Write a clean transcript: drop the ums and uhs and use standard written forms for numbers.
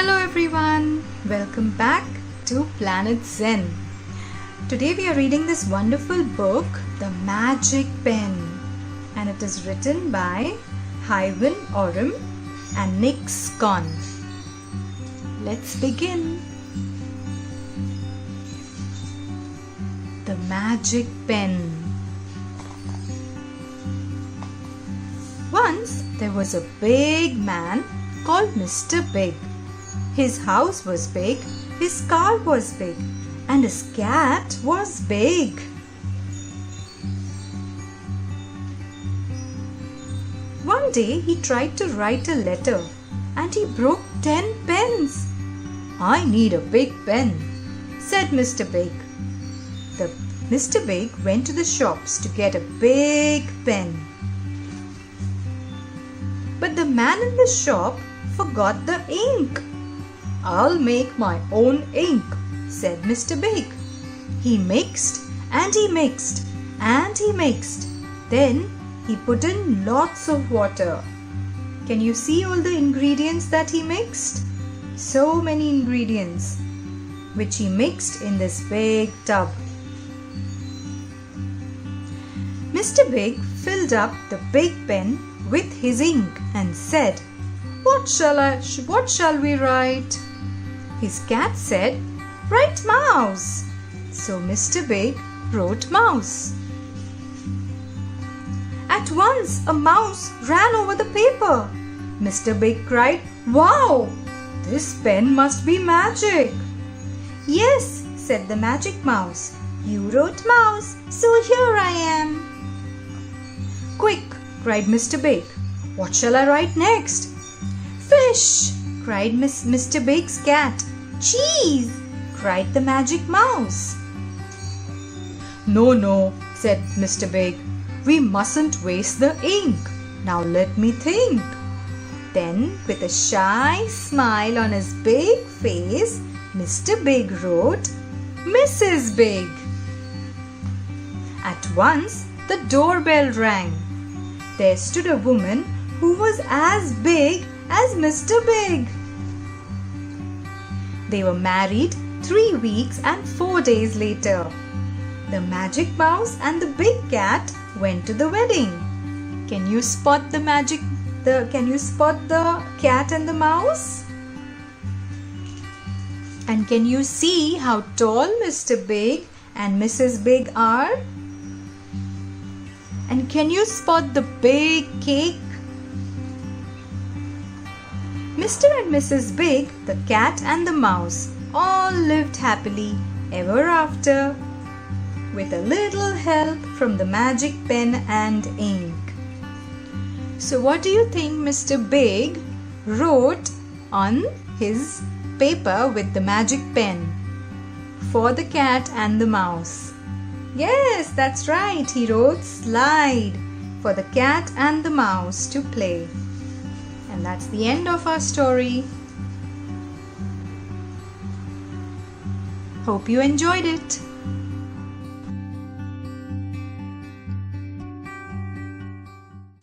Hello everyone, welcome back to Planet Zen. Today we are reading this wonderful book, The Magic Pen, and it is written by Hiawyn, Oram and Schon. Let's begin. The Magic Pen. Once there was a big man called Mr. Big. His house was big, his car was big, and his cat was big. One day he tried to write a letter and he broke 10 pens. "I need a big pen," said Mr. Big. Mr. Big went to the shops to get a big pen. But the man in the shop forgot the ink. "I'll make my own ink," said Mr. Big. He mixed and he mixed and he mixed. Then he put in lots of water. Can you see all the ingredients that he mixed? So many ingredients which he mixed in this big tub. Mr. Big filled up the big pen with his ink and said, What shall we write?" His cat said, "Write mouse." So Mr. Big wrote mouse. At once a mouse ran over the paper. Mr. Big cried, "Wow! This pen must be magic." "Yes," said the magic mouse. "You wrote mouse, so here I am." "Quick!" cried Mr. Big. "What shall I write next?" "Fish!" cried Mr. Big's cat. "Cheese!" cried the magic mouse. No, said Mr. Big. "We mustn't waste the ink. Now let me think." Then, with a shy smile on his big face, Mr. Big wrote, "Mrs. Big." At once, the doorbell rang. There stood a woman who was as big as Mr. Big. They were married 3 weeks and 4 days later. The magic mouse and the big cat went to the wedding. Can you spot the cat and the mouse? And can you see how tall Mr. Big and Mrs. Big are? And can you spot the big cake? Mr. and Mrs. Big, the cat and the mouse, all lived happily ever after, with a little help from the magic pen and ink. So what do you think Mr. Big wrote on his paper with the magic pen for the cat and the mouse? Yes, that's right. He wrote slide for the cat and the mouse to play. And that's the end of our story. Hope you enjoyed it.